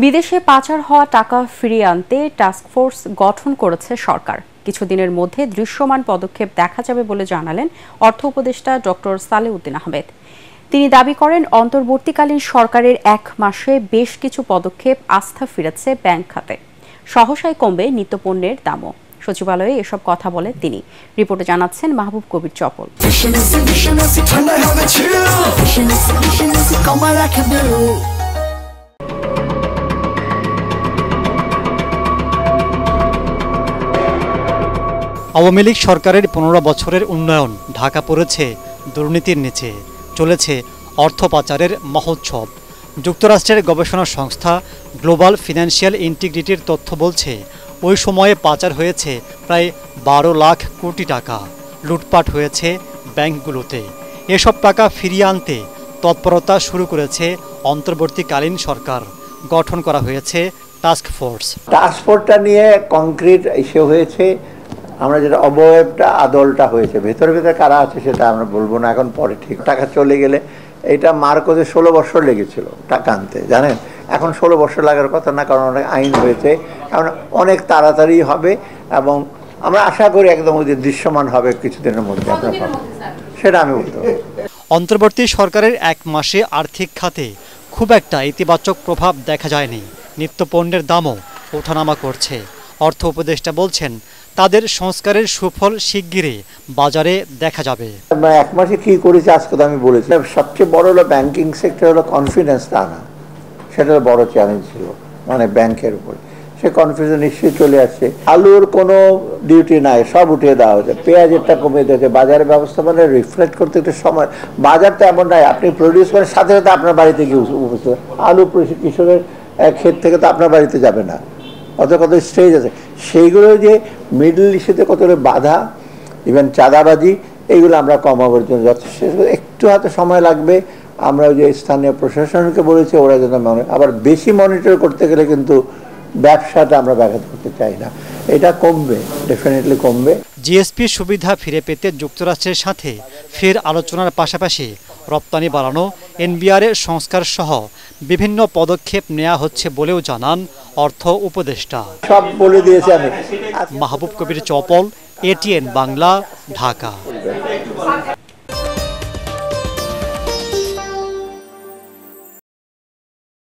বিদেশে পাচার হওয়া টাকা ফিরিয়ে আনতে টাস্কফোর্স গঠন করেছে সরকার। কিছুদিনের মধ্যে দৃশ্যমান পদক্ষেপ দেখা যাবে বলে জানালেন অর্থ উপদেষ্টা ডক্টর সালেউদ্দিন আহমেদ। তিনি দাবি করেন, অন্তর্বর্তীকালীন সরকারের 1 মাসে বেশ কিছু পদক্ষেপ আস্থা ফিরেছে ব্যাংক খাতে। সহসায় কমবে নিত্যপণ্যের দামও। সচিবালয়ে এসব কথা বলে তিনি। রিপোর্টে জানাচ্ছেন মাহবুব কবির চপল। আওয়ামী লীগ সরকারের 15 বছরের উন্নয়ন ঢাকা পড়েছে দুর্নীতির নিচে। চলেছে অর্থ পাচারের মহোৎসব। যুক্তরাষ্ট্রের গবেষণা সংস্থা গ্লোবাল ফিনান্সিয়াল ইন্টিগ্রিটির তথ্য বলছে, ওই সময়ে পাচার হয়েছে প্রায় 12 লাখ কোটি টাকা। লুটপাট হয়েছে ব্যাংকগুলোতে। এসব টাকা ফিরিয়ে আনতে তৎপরতা শুরু করেছে অন্তর্বর্তীকালীন সরকার। গঠন করা হয়েছে টাস্কফোর্সটা নিয়ে কংক্রিট ইস্যু হয়েছে। আমরা যেটা অবয়বটা আদলটা হয়েছে, ভেতরে কারা আছে সেটা আমরা বলবো না এখন, পরে ঠিক টাকা চলে গেলে। এটা মার্কোতে 16 বছর লেগেছিল টাকা আনতে, জানেন। এখন 16 বছর লাগার কথা না, কারণ অনেক আইন হয়েছে, এখন অনেক তাড়াতাড়ি হবে এবং আমরা আশা করি একদম ওদের দৃশ্যমান হবে কিছুদিনের মধ্যে। আপনার সেটা আমি বলতে পারি। অন্তর্বর্তী সরকারের 1 মাসে আর্থিক খাতে খুব একটা ইতিবাচক প্রভাব দেখা যায়নি। নিত্যপণ্যের দামও ওঠানামা করছে। অর্থ উপদেষ্টা বলছেন, তাদের সংস্কারের সুফল শিগগিরই বাজারে দেখা যাবে। 1 মাসে কি করেছে আজকে তো আমি বলেছি। সবচেয়ে বড় হলো ব্যাংকিং সেক্টর হলো কনফিডেন্সটা আনা। সেটা বড় চ্যালেঞ্জ ছিল, মানে ব্যাংকের উপর। সে কনফিডেন্স নিশ্চয়ই চলে আসছে। আলুর কোনো ডিউটি নাই, সব উঠিয়ে দেওয়া হয়েছে। পেঁয়াজেরটা কমিয়ে দিয়েছে। বাজারের ব্যবস্থাপনা রিফ্লেক্ট করতে একটু সময়। বাজার তো এমন নাই আপনি প্রডিউস করেন সাথে সাথে আপনার বাড়িতে গিয়ে উপস্থিত। আলু কৃষকের ক্ষেত থেকে তো আপনার বাড়িতে যাবে না, কত স্টেজ আছে। সেইগুলো যে মিডল ইস্টে কতটা বাধা, ইভেন চাঁদাবাজি, এইগুলো আমরা কমাবার জন্য যথেষ্ট। একটু হাতে সময় লাগবে। আমরা যে স্থানীয় প্রশাসনকে বলেছি ওরা যেন আবার বেশি মনিটর করতে গেলে কিন্তু ব্যবসাটা আমরা ব্যাঘাত করতে চাই না। এটা কমবে, ডেফিনেটলি কমবে। জিএসপি সুবিধা ফিরে পেতে যুক্তরাষ্ট্রের সাথে ফের আলোচনার পাশাপাশি রপ্তানি বাড়ানো, এনবিআরের সংস্কার সহ বিভিন্ন পদক্ষেপ নেওয়া হচ্ছে বলেও জানান অর্থ উপদেষ্টা। সব বলে দিয়েছি আমি। মাহবুব কবির চপল, এটিএন বাংলা, ঢাকা।